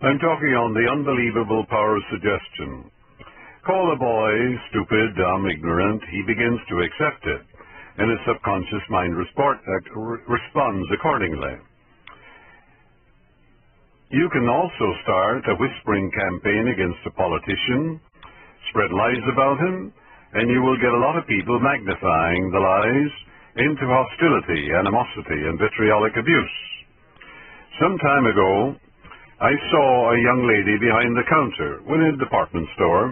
I'm talking on the unbelievable power of suggestion. Call a boy stupid, dumb, ignorant, he begins to accept it, and his subconscious mind responds accordingly. You can also start a whispering campaign against a politician, spread lies about him, and you will get a lot of people magnifying the lies into hostility, animosity, and vitriolic abuse. Some time ago, I saw a young lady behind the counter in a department store,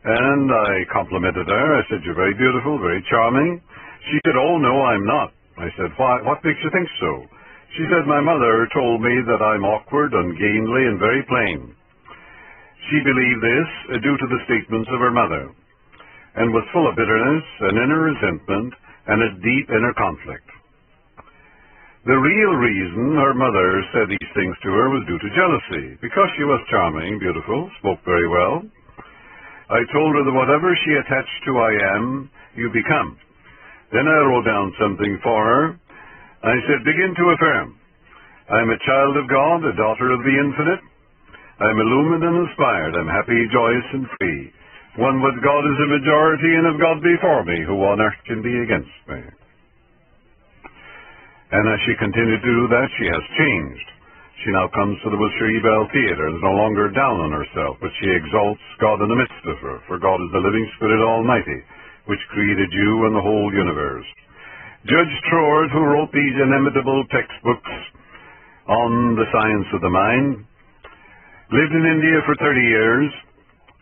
and I complimented her. I said, "You're very beautiful, very charming." She said, "Oh, no, I'm not." I said, "Why? What makes you think so?" She said, "My mother told me that I'm awkward, ungainly, and very plain." She believed this due to the statements of her mother, and was full of bitterness, an inner resentment, and a deep inner conflict. The real reason her mother said these things to her was due to jealousy, because she was charming, beautiful, spoke very well. I told her that whatever she attached to I am, you become. Then I wrote down something for her. I said, "Begin to affirm. I'm a child of God, a daughter of the infinite. I'm illumined and inspired. I'm happy, joyous, and free. One with God is a majority, and of God before me, who on earth can be against me?" And as she continued to do that, she has changed. She now comes to the Wilshire Bell Theatre and is no longer down on herself, but she exalts God in the midst of her, for God is the living Spirit Almighty, which created you and the whole universe. Judge Trord, who wrote these inimitable textbooks on the science of the mind, lived in India for 30 years.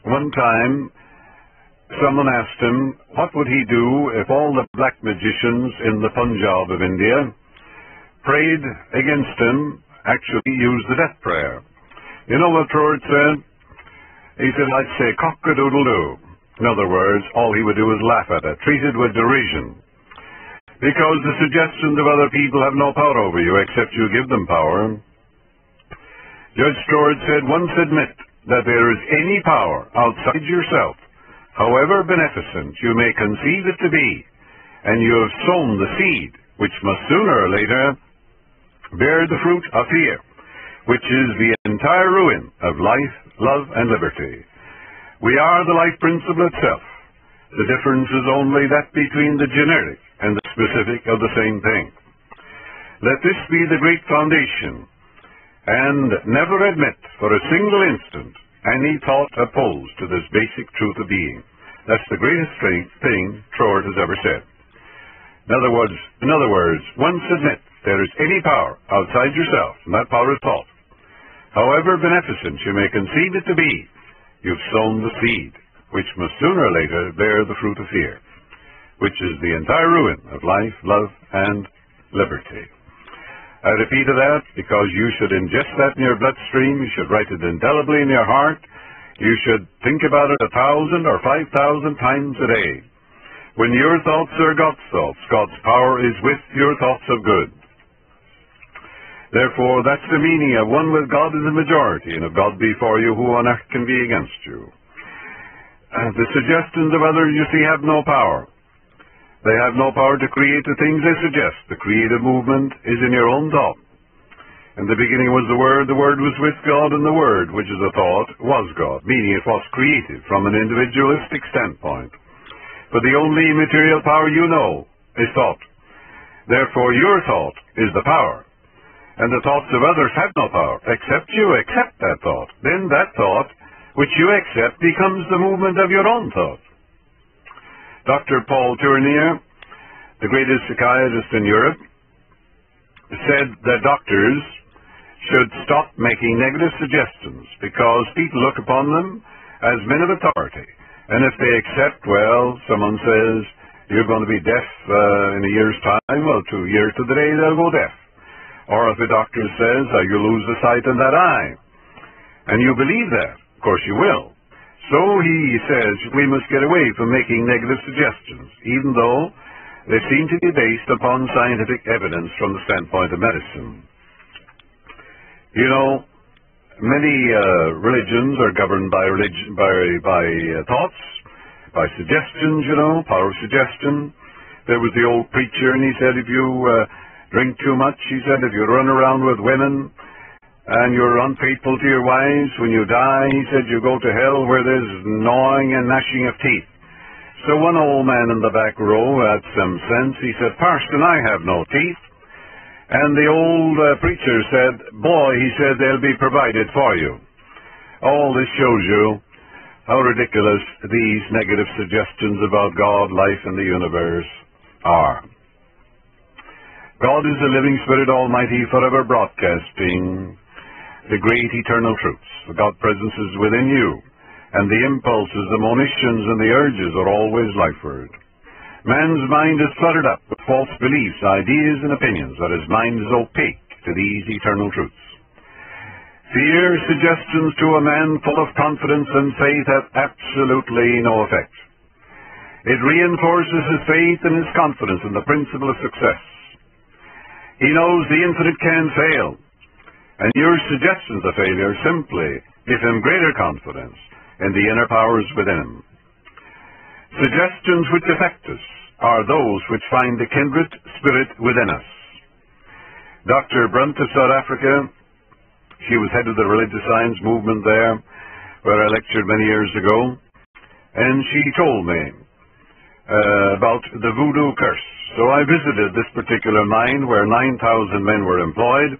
One time, someone asked him, what would he do if all the black magicians in the Punjab of India prayed against him, actually used the death prayer? You know what Trord said? He said, "I'd say cock-a-doodle-doo." In other words, all he would do is laugh at it, treat it with derision. Because the suggestions of other people have no power over you except you give them power. Judge Trord said, "Once admit that there is any power outside yourself, however beneficent you may conceive it to be, and you have sown the seed, which must sooner or later bear the fruit of fear, which is the entire ruin of life, love, and liberty. We are the life principle itself. The difference is only that between the generic and the specific of the same thing. Let this be the great foundation, and never admit for a single instant any thought opposed to this basic truth of being." That's the greatest thing Trord has ever said. In other words, once admit there is any power outside yourself, and that power is thought. However beneficent you may conceive it to be, you've sown the seed, which must sooner or later bear the fruit of fear, which is the entire ruin of life, love, and liberty. I repeated that because you should ingest that in your bloodstream. You should write it indelibly in your heart. You should think about it 1,000 or 5,000 times a day. When your thoughts are God's thoughts, God's power is with your thoughts of good. Therefore, that's the meaning of one with God is a majority, and of God before you, who on earth can be against you? The suggestions of others, you see, have no power. They have no power to create the things they suggest. The creative movement is in your own thought. In the beginning was the Word was with God, and the Word, which is a thought, was God, meaning it was created from an individualistic standpoint. For the only material power you know is thought. Therefore, your thought is the power. And the thoughts of others have no power, except you accept that thought. Then that thought, which you accept, becomes the movement of your own thought. Dr. Paul Tournier, the greatest psychiatrist in Europe, said that doctors should stop making negative suggestions because people look upon them as men of authority. And if they accept, well, someone says, you're going to be deaf in a year's time, well, 2 years to the day they'll go deaf. Or if a doctor says, you lose the sight in that eye, and you believe that, of course you will. So he says we must get away from making negative suggestions, even though they seem to be based upon scientific evidence from the standpoint of medicine. You know, many religions are governed by thoughts, by suggestions, you know, power of suggestion. There was the old preacher, and he said if you drink too much, he said, if you run around with women, and you're unfaithful to your wives, when you die, he said, you go to hell where there's gnawing and gnashing of teeth. So one old man in the back row had some sense. He said, Parson, I have no teeth. And the old preacher said, boy, he said, they'll be provided for you. All this shows you how ridiculous these negative suggestions about God, life, and the universe are. God is the living Spirit Almighty, forever broadcasting the great eternal truths. The God presence is within you, and the impulses, the monitions, and the urges are always lifeward. Man's mind is cluttered up with false beliefs, ideas, and opinions, that his mind is opaque to these eternal truths. Fear suggestions to a man full of confidence and faith have absolutely no effect. It reinforces his faith and his confidence in the principle of success. He knows the infinite can fail, and your suggestions of failure simply give him greater confidence in the inner powers within him. Suggestions which affect us are those which find the kindred spirit within us. Dr. Brunt of South Africa, she was head of the religious science movement there, where I lectured many years ago, and she told me about the voodoo curse. So I visited this particular mine where 9,000 men were employed,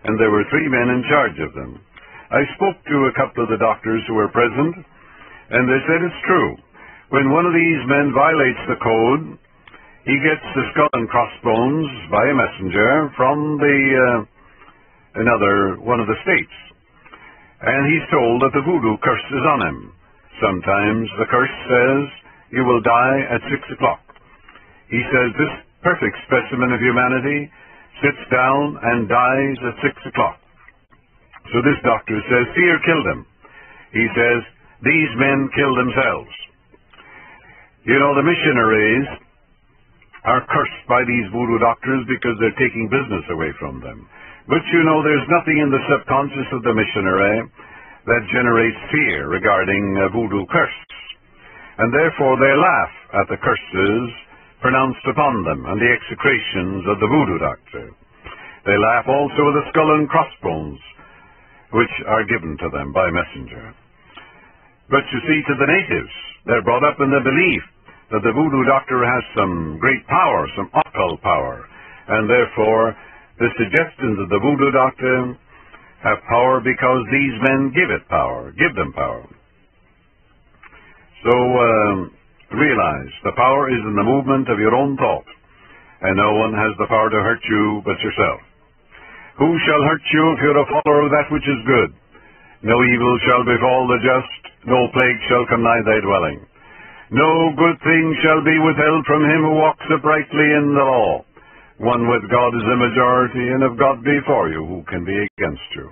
and there were 3 men in charge of them. I spoke to a couple of the doctors who were present, and they said it's true. When one of these men violates the code, he gets the skull and crossbones by a messenger from one of the states. And he's told that the voodoo curse is on him. Sometimes the curse says, you will die at 6 o'clock. He says this perfect specimen of humanity sits down and dies at 6 o'clock. So this doctor says, fear killed him. He says, these men kill themselves. You know, the missionaries are cursed by these voodoo doctors because they're taking business away from them. But you know, there's nothing in the subconscious of the missionary that generates fear regarding a voodoo curse. And therefore they laugh at the curses pronounced upon them and the execrations of the voodoo doctor. They laugh also at the skull and crossbones which are given to them by messenger. But you see, to the natives, they're brought up in the belief that the voodoo doctor has some great power, some occult power, and therefore the suggestions of the voodoo doctor have power because these men give them power. So realize the power is in the movement of your own thought, and no one has the power to hurt you but yourself. Who shall hurt you if you're a follower of that which is good? No evil shall befall the just, no plague shall come nigh thy dwelling. No good thing shall be withheld from him who walks uprightly in the law. One with God is a majority, and if God be for you, who can be against you?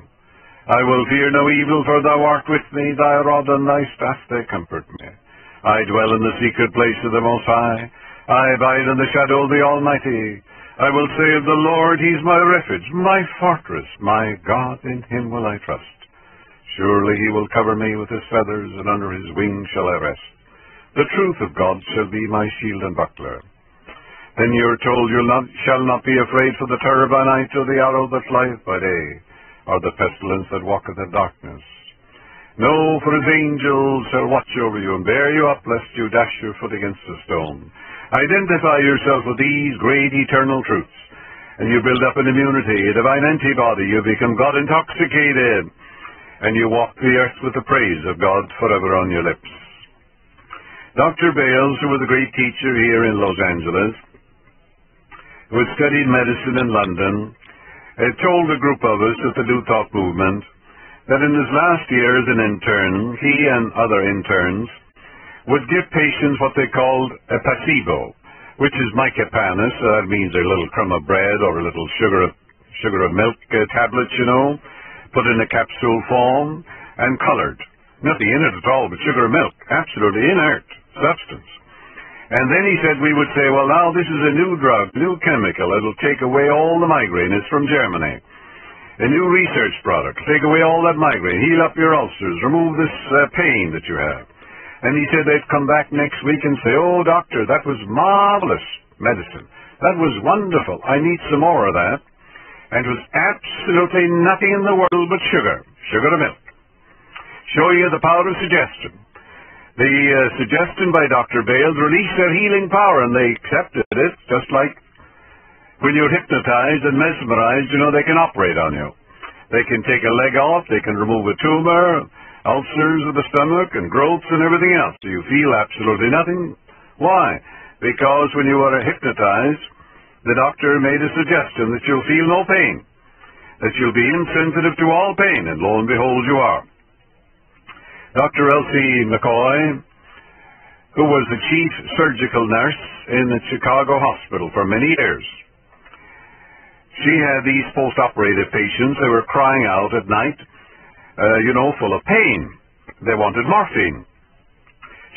I will fear no evil, for thou art with me, thy rod and thy staff, they comfort me. I dwell in the secret place of the Most High. I abide in the shadow of the Almighty. I will say of the Lord, He is my refuge, my fortress, my God, in Him will I trust. Surely He will cover me with His feathers, and under His wings shall I rest. The truth of God shall be my shield and buckler. Then you are told, you shall not be afraid for the terror by night, or the arrow that flieth by day, or the pestilence that walketh in darkness. No, for His angels shall watch over you, and bear you up, lest you dash your foot against a stone. Identify yourself with these great eternal truths, and you build up an immunity, a divine antibody. You become God intoxicated, and you walk the earth with the praise of God forever on your lips. Dr. Bales, who was a great teacher here in Los Angeles, who had studied medicine in London, had told a group of us at the New Thought movement that in his last year as an intern, he and other interns would give patients what they called a placebo, which is mycopanus. That means a little crumb of bread or a little sugar of milk tablets, put in a capsule form and colored. Nothing in it at all but sugar and milk, absolutely inert substance. And then he said, we would say, well, now this is a new drug, new chemical. It'll take away all the migraine. It's from Germany. A new research product. Take away all that migraine. Heal up your ulcers. Remove this pain that you have. And he said they'd come back next week and say, oh, doctor, that was marvelous medicine. That was wonderful. I need some more of that. and it was absolutely nothing in the world but sugar and milk. Show you the power of suggestion. The suggestion by Dr. Bales released their healing power, and they accepted it, just like when you're hypnotized and mesmerized, they can operate on you. They can take a leg off, they can remove a tumor, ulcers of the stomach, and growths and everything else. Do you feel absolutely nothing? Why? Because when you are hypnotized, the doctor made a suggestion that you'll feel no pain, that you'll be insensitive to all pain, and lo and behold, you are. Dr. Elsie McCoy, who was the chief surgical nurse in the Chicago hospital for many years, she had these post-operative patients. They were crying out at night, full of pain. They wanted morphine.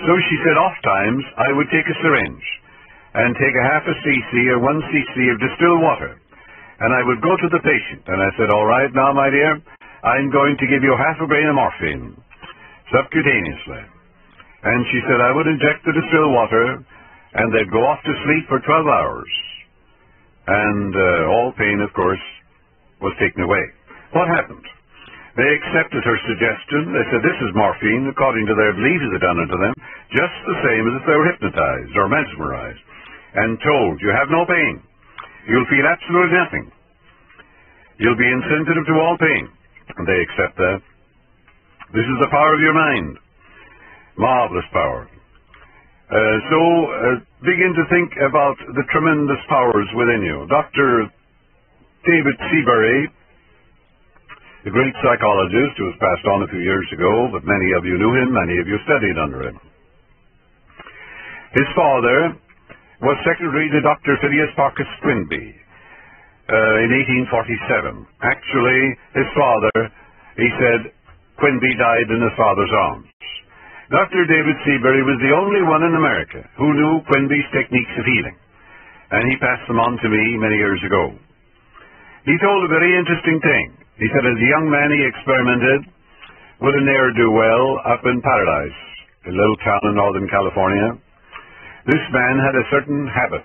So she said, oftentimes I would take a syringe and take a half a cc or 1 cc of distilled water, and I would go to the patient, and I said, all right, now, my dear, I'm going to give you half a grain of morphine, subcutaneously. And she said, I would inject the distilled water, and they'd go off to sleep for 12 hours. And all pain, of course, was taken away. What happened? They accepted her suggestion. They said, this is morphine, according to their belief as it done it to them, just the same as if they were hypnotized or mesmerized and told, you have no pain. You'll feel absolutely nothing. You'll be insensitive to all pain. And they accept that. This is the power of your mind. Marvelous power. Begin to think about the tremendous powers within you. Dr. David Seabury, the great psychologist who was passed on a few years ago, but many of you knew him, many of you studied under him. His father was secretary to Dr. Phileas Parkes Quinby in 1847. Actually, his father, he said, Quinby died in his father's arms. Dr. David Seabury was the only one in America who knew Quinby's techniques of healing, and he passed them on to me many years ago. He told a very interesting thing. He said as a young man he experimented with a ne'er-do-well up in Paradise, a little town in Northern California. This man had a certain habit.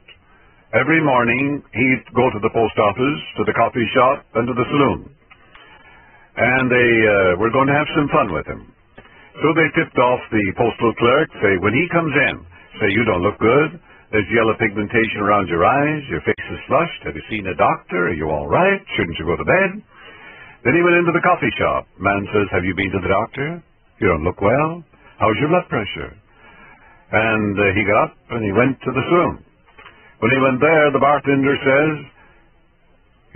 Every morning he'd go to the post office, to the coffee shop, and to the saloon. And they were going to have some fun with him. So they tipped off the postal clerk, say, when he comes in, say, you don't look good. There's yellow pigmentation around your eyes. Your face is flushed. Have you seen a doctor? Are you all right? Shouldn't you go to bed? Then he went into the coffee shop. Man says, have you been to the doctor? You don't look well. How's your blood pressure? And he got up and he went to the saloon. When he went there, the bartender says,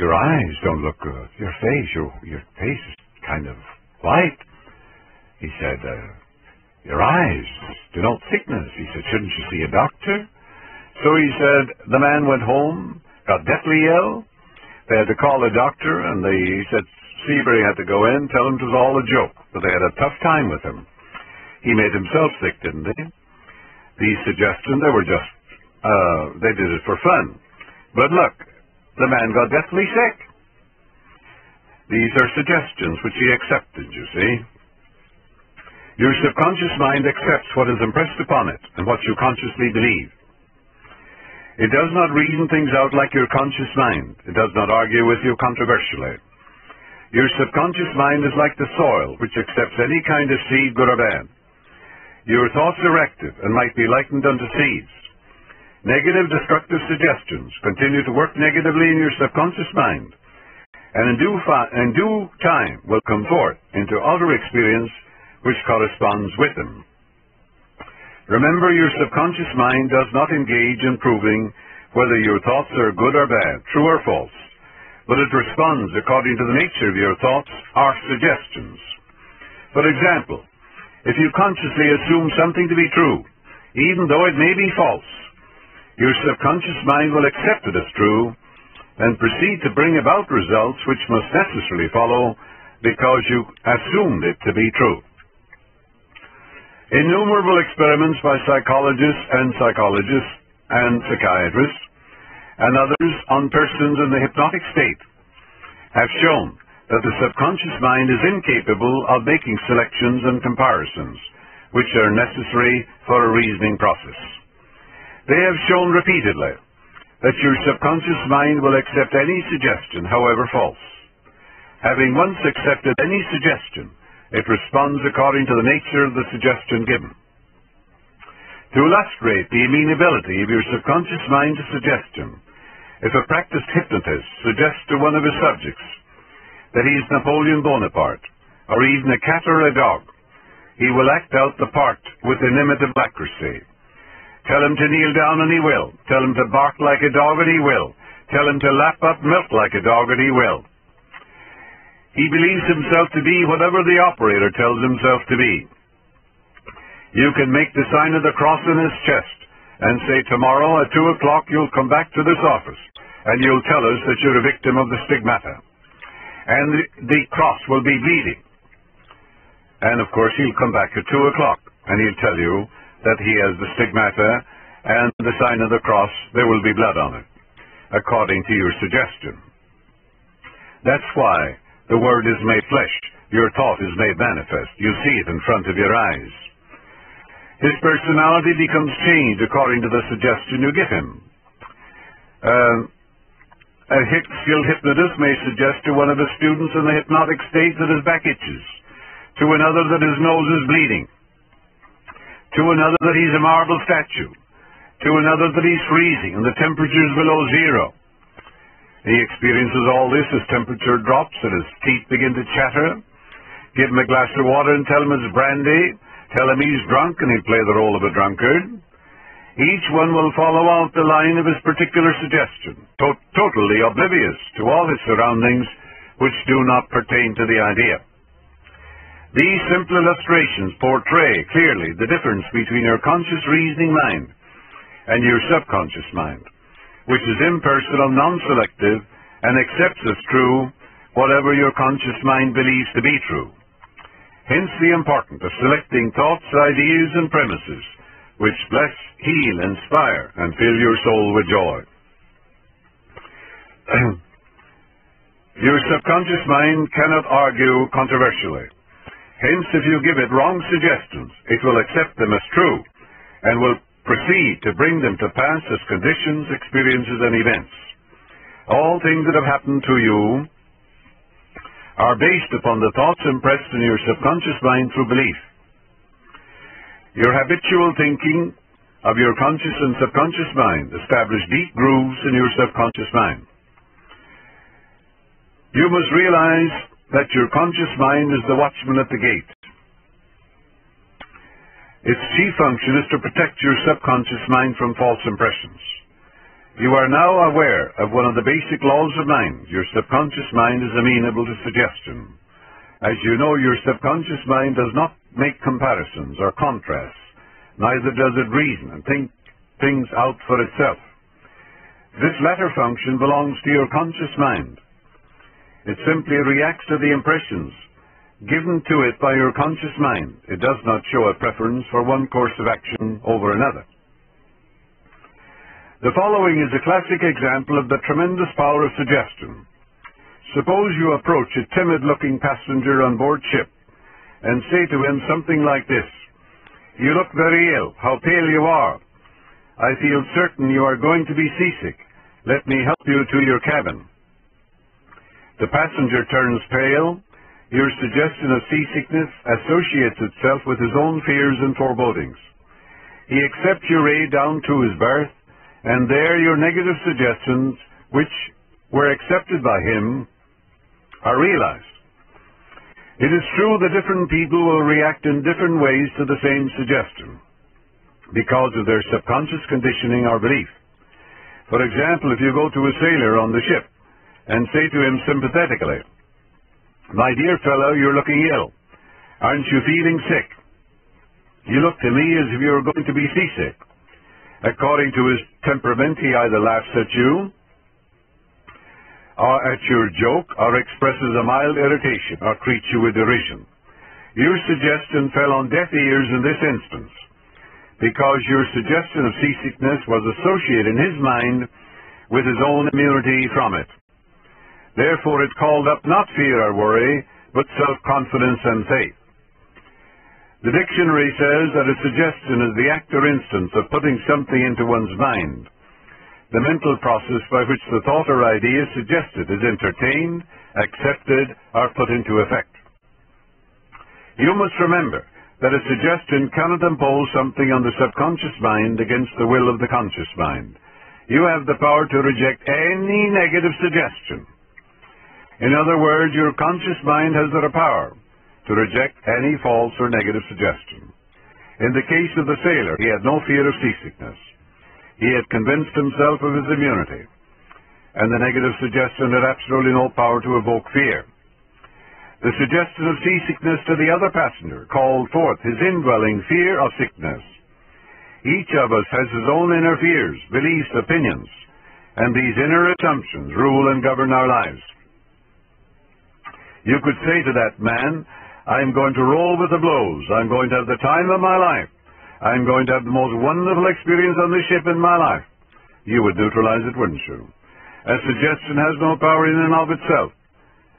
your eyes don't look good. Your face is kind of white. He said, your eyes denote sickness. He said, shouldn't you see a doctor? So he said, the man went home, got deathly ill. They had to call a doctor, and he said, Seabury had to go in, tell him it was all a joke, but they had a tough time with him. He made himself sick, didn't he? These suggestions, they did it for fun. But look, the man got deathly sick. These are suggestions which he accepted, you see. Your subconscious mind accepts what is impressed upon it and what you consciously believe. It does not reason things out like your conscious mind. It does not argue with you controversially. Your subconscious mind is like the soil, which accepts any kind of seed, good or bad. Your thoughts are active and might be likened unto seeds. Negative, destructive suggestions continue to work negatively in your subconscious mind, and in due time will come forth into outer experience which corresponds with them. Remember, your subconscious mind does not engage in proving whether your thoughts are good or bad, true or false, but it responds according to the nature of your thoughts or suggestions. For example, if you consciously assume something to be true, even though it may be false, your subconscious mind will accept it as true and proceed to bring about results which must necessarily follow because you assumed it to be true. Innumerable experiments by psychologists and psychiatrists and others on persons in the hypnotic state have shown that the subconscious mind is incapable of making selections and comparisons which are necessary for a reasoning process. They have shown repeatedly that your subconscious mind will accept any suggestion, however false. Having once accepted any suggestion, it responds according to the nature of the suggestion given. To illustrate the amenability of your subconscious mind to suggestion, if a practiced hypnotist suggests to one of his subjects that he is Napoleon Bonaparte, or even a cat or a dog, he will act out the part with inimitable accuracy. Tell him to kneel down and he will. Tell him to bark like a dog and he will. Tell him to lap up milk like a dog and he will. He believes himself to be whatever the operator tells himself to be. You can make the sign of the cross in his chest and say, tomorrow at 2 o'clock you'll come back to this office and you'll tell us that you're a victim of the stigmata. And the cross will be bleeding. And of course he'll come back at 2 o'clock and he'll tell you that he has the stigmata and the sign of the cross, there will be blood on it, according to your suggestion. That's why the Word is made flesh. Your thought is made manifest. You see it in front of your eyes. His personality becomes changed according to the suggestion you give him. A skilled hypnotist may suggest to one of his students in the hypnotic state that his back itches, to another that his nose is bleeding, to another that he's a marble statue, to another that he's freezing and the temperature is below zero. He experiences all this as temperature drops and his teeth begin to chatter. Give him a glass of water and tell him it's brandy. Tell him he's drunk and he'll play the role of a drunkard. Each one will follow out the line of his particular suggestion, totally oblivious to all his surroundings which do not pertain to the idea. These simple illustrations portray clearly the difference between your conscious reasoning mind and your subconscious mind, which is impersonal, non-selective, and accepts as true whatever your conscious mind believes to be true. Hence the importance of selecting thoughts, ideas, and premises which bless, heal, inspire, and fill your soul with joy. Your subconscious mind cannot argue controversially. Hence, if you give it wrong suggestions, it will accept them as true and will proceed to bring them to pass as conditions, experiences, and events. All things that have happened to you are based upon the thoughts impressed in your subconscious mind through belief. Your habitual thinking of your conscious and subconscious mind establish deep grooves in your subconscious mind. You must realize that your conscious mind is the watchman at the gate. Its chief function is to protect your subconscious mind from false impressions. You are now aware of one of the basic laws of mind. Your subconscious mind is amenable to suggestion. As you know, your subconscious mind does not make comparisons or contrasts. Neither does it reason and think things out for itself. This latter function belongs to your conscious mind. It simply reacts to the impressions given to it by your conscious mind. It does not show a preference for one course of action over another. The following is a classic example of the tremendous power of suggestion. Suppose you approach a timid-looking passenger on board ship and say to him something like this: "You look very ill. How pale you are. I feel certain you are going to be seasick. Let me help you to your cabin." The passenger turns pale. Your suggestion of seasickness associates itself with his own fears and forebodings. He accepts your aid down to his berth, and there your negative suggestions, which were accepted by him, are realized. It is true that different people will react in different ways to the same suggestion because of their subconscious conditioning or belief. For example, if you go to a sailor on the ship and say to him sympathetically, "My dear fellow, you're looking ill. Aren't you feeling sick? You look to me as if you were going to be seasick." According to his temperament, he either laughs at you or at your joke, or expresses a mild irritation, or treats you with derision. Your suggestion fell on deaf ears in this instance, because your suggestion of seasickness was associated in his mind with his own immunity from it. Therefore it called up not fear or worry, but self-confidence and faith. The dictionary says that a suggestion is the act or instance of putting something into one's mind. the mental process by which the thought or idea suggested is entertained, accepted, or put into effect. You must remember that a suggestion cannot impose something on the subconscious mind against the will of the conscious mind. You have the power to reject any negative suggestion. In other words, your conscious mind has the power to reject any false or negative suggestion. In the case of the sailor, he had no fear of seasickness. He had convinced himself of his immunity, and the negative suggestion had absolutely no power to evoke fear. The suggestion of seasickness to the other passenger called forth his indwelling fear of sickness. Each of us has his own inner fears, beliefs, opinions, and these inner assumptions rule and govern our lives. You could say to that man, I'm going to roll with the blows. I'm going to have the time of my life. I'm going to have the most wonderful experience on the ship in my life. You would neutralize it, wouldn't you? A suggestion has no power in and of itself,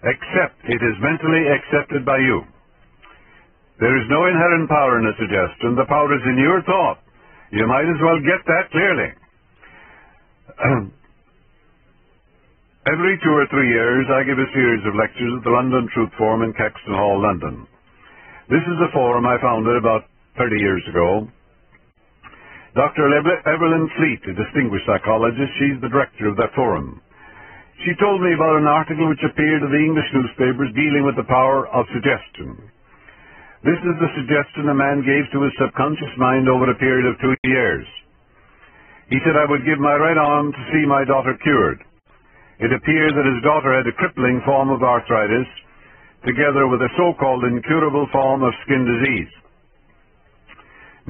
except it is mentally accepted by you. There is no inherent power in a suggestion. The power is in your thought. You might as well get that clearly. Every 2 or 3 years, I give a series of lectures at the London Truth Forum in Caxton Hall, London. This is a forum I founded about 30 years ago. Dr. Evelyn Fleet, a distinguished psychologist, she's the director of that forum. She told me about an article which appeared in the English newspapers dealing with the power of suggestion. This is the suggestion a man gave to his subconscious mind over a period of 2 years. He said, I would give my right arm to see my daughter cured. It appeared that his daughter had a crippling form of arthritis, together with a so-called incurable form of skin disease.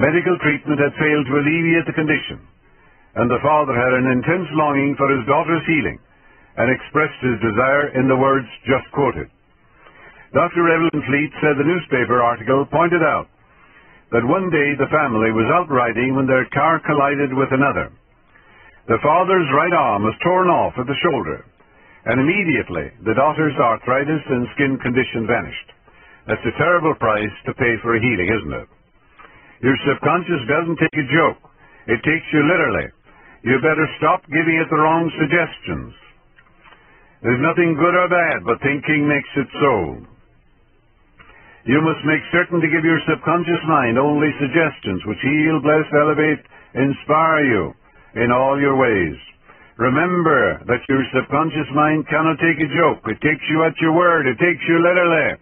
Medical treatment had failed to alleviate the condition, and the father had an intense longing for his daughter's healing, and expressed his desire in the words just quoted. Dr. Evelyn Fleet said the newspaper article pointed out that one day the family was out riding when their car collided with another. The father's right arm was torn off at the shoulder, and immediately the daughter's arthritis and skin condition vanished. That's a terrible price to pay for a healing, isn't it? Your subconscious doesn't take a joke. It takes you literally. You better stop giving it the wrong suggestions. There's nothing good or bad, but thinking makes it so. You must make certain to give your subconscious mind only suggestions which heal, bless, elevate, inspire you in all your ways. Remember that your subconscious mind cannot take a joke. It takes you at your word. It takes you literally.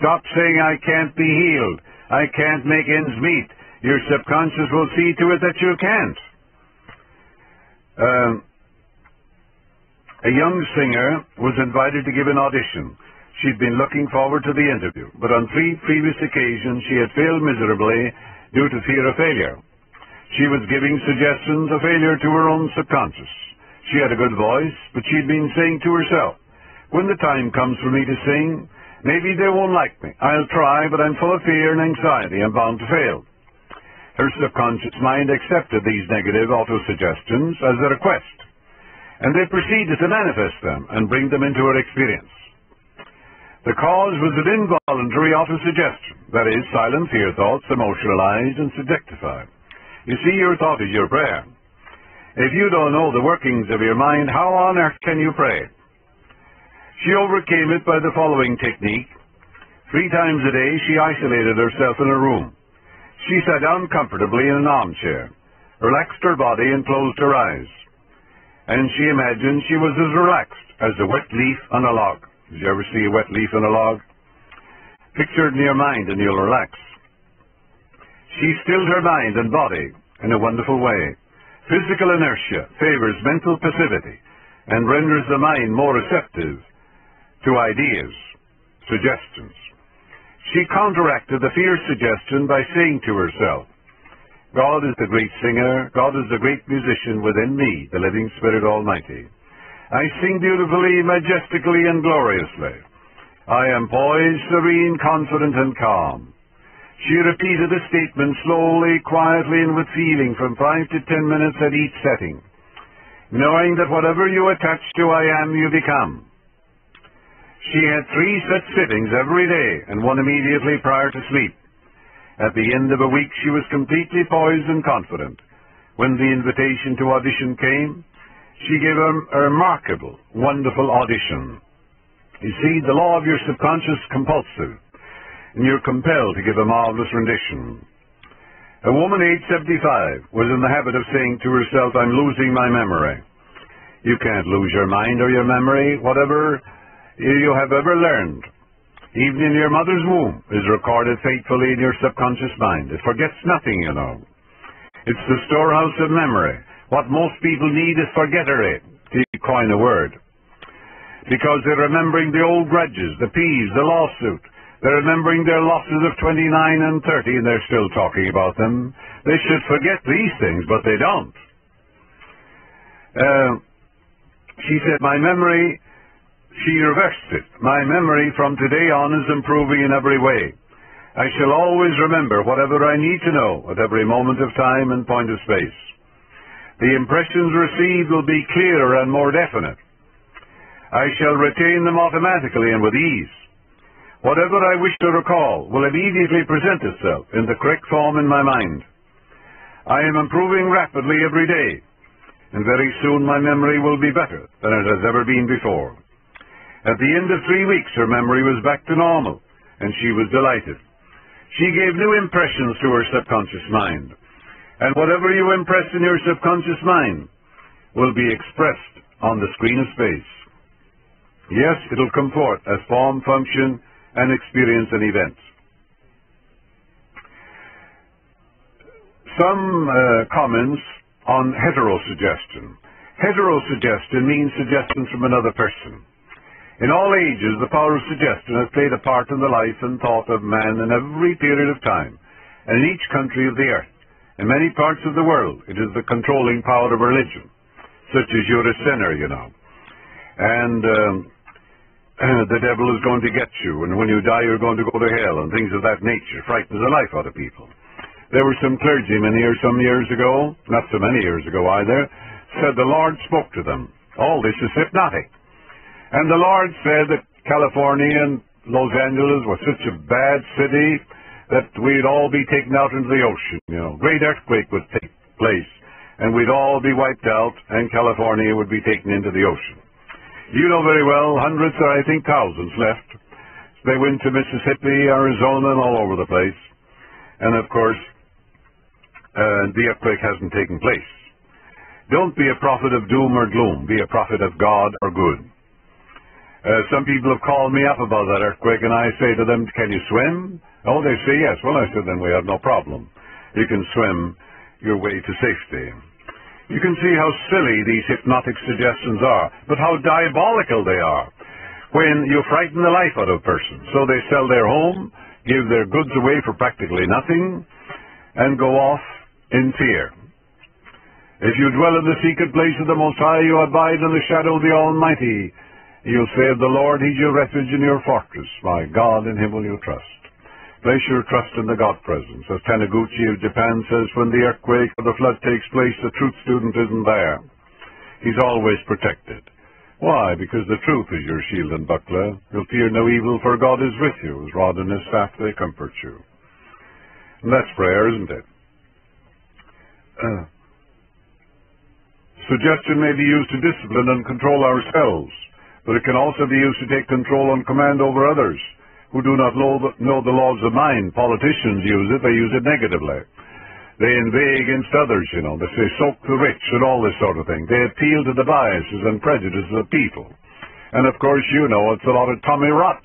Stop saying, I can't be healed. I can't make ends meet. Your subconscious will see to it that you can't. A young singer was invited to give an audition. She'd been looking forward to the interview, but on 3 previous occasions she had failed miserably due to fear of failure. She was giving suggestions of failure to her own subconscious. She had a good voice, but she'd been saying to herself, when the time comes for me to sing, maybe they won't like me. I'll try, but I'm full of fear and anxiety. I'm bound to fail. Her subconscious mind accepted these negative auto-suggestions as a request, and they proceeded to manifest them and bring them into her experience. The cause was an involuntary auto-suggestion, that is, silent fear thoughts, emotionalized and subjectified. You see, your thought is your prayer. If you don't know the workings of your mind, how on earth can you pray? She overcame it by the following technique. 3 times a day, she isolated herself in a room. She sat down comfortably in an armchair, relaxed her body, and closed her eyes. And she imagined she was as relaxed as a wet leaf on a log. Did you ever see a wet leaf on a log? Picture it in your mind and you'll relax. She stilled her mind and body in a wonderful way. Physical inertia favors mental passivity and renders the mind more receptive to ideas, suggestions. She counteracted the fear suggestion by saying to herself, God is the great singer, God is the great musician within me, the living Spirit Almighty. I sing beautifully, majestically, and gloriously. I am poised, serene, confident, and calm. She repeated the statement slowly, quietly, and with feeling from 5 to 10 minutes at each setting, knowing that whatever you attach to, I am, you become. She had 3 such sittings every day, and one immediately prior to sleep. At the end of a week, she was completely poised and confident. When the invitation to audition came, She gave a remarkable, wonderful audition. You see, the law of your subconscious compulsive, and you're compelled to give a marvelous rendition. A woman aged 75 was in the habit of saying to herself, I'm losing my memory. You can't lose your mind or your memory. Whatever you have ever learned, even in your mother's womb, is recorded faithfully in your subconscious mind. It forgets nothing, you know. It's the storehouse of memory. What most people need is forgettery, to coin a word. Because they're remembering the old grudges, the peeves, the lawsuit. They're remembering their losses of 29 and 30, and they're still talking about them. They should forget these things, but they don't. She said, my memory, she reversed it. My memory from today on is improving in every way. I shall always remember whatever I need to know at every moment of time and point of space. The impressions received will be clearer and more definite. I shall retain them automatically and with ease. Whatever I wish to recall will immediately present itself in the correct form in my mind. I am improving rapidly every day, and very soon my memory will be better than it has ever been before. At the end of 3 weeks, her memory was back to normal, and she was delighted. She gave new impressions to her subconscious mind, and whatever you impress in your subconscious mind will be expressed on the screen of space. Yes, it'll come forth as form, function, and experience and event. Some comments on heterosuggestion. Heterosuggestion means suggestions from another person. In all ages, the power of suggestion has played a part in the life and thought of man in every period of time, and in each country of the earth. In many parts of the world, it is the controlling power of religion, such as you're a sinner, you know. And the devil is going to get you, and when you die, you're going to go to hell, and things of that nature. Frightens the life out of people. There were some clergymen here some years ago, not so many years ago either, said the Lord spoke to them. All this is hypnotic. And the Lord said that California and Los Angeles was such a bad city that we'd all be taken out into the ocean. You know, great earthquake would take place, and we'd all be wiped out, and California would be taken into the ocean. You know very well, hundreds or I think thousands left. They went to Mississippi, Arizona, and all over the place. And of course, the earthquake hasn't taken place. Don't be a prophet of doom or gloom. Be a prophet of God or good. Some people have called me up about that earthquake, and I say to them, can you swim? Oh, they say yes. Well, I said, then we have no problem. You can swim your way to safety. You can see how silly these hypnotic suggestions are, but how diabolical they are when you frighten the life out of a person. So they sell their home, give their goods away for practically nothing, and go off in fear. If you dwell in the secret place of the Most High, you abide in the shadow of the Almighty. You'll say of the Lord, He's your refuge and your fortress. My God, in Him will you trust. Place your trust in the God presence. As Taniguchi of Japan says, when the earthquake or the flood takes place, the truth student isn't there. He's always protected. Why? Because the truth is your shield and buckler. You'll fear no evil, for God is with you. His rod and His staff, they comfort you. And that's prayer, isn't it? Suggestion may be used to discipline and control ourselves, but it can also be used to take control and command over others who do not know the laws of mind. Politicians use it. They use it negatively. They inveigh against others, you know. They say, soak the rich and all this sort of thing. They appeal to the biases and prejudices of people. And, of course, you know, it's a lot of Tommy rot.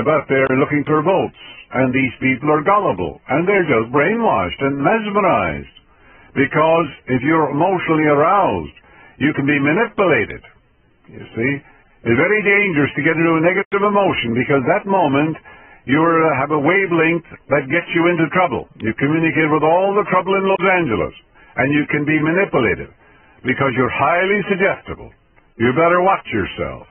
But they're looking for votes. And these people are gullible. And they're just brainwashed and mesmerized. Because if you're emotionally aroused, you can be manipulated. You see? It's very dangerous to get into a negative emotion, because that moment you have a wavelength that gets you into trouble. You communicate with all the trouble in Los Angeles, and you can be manipulated because you're highly suggestible. You better watch yourself.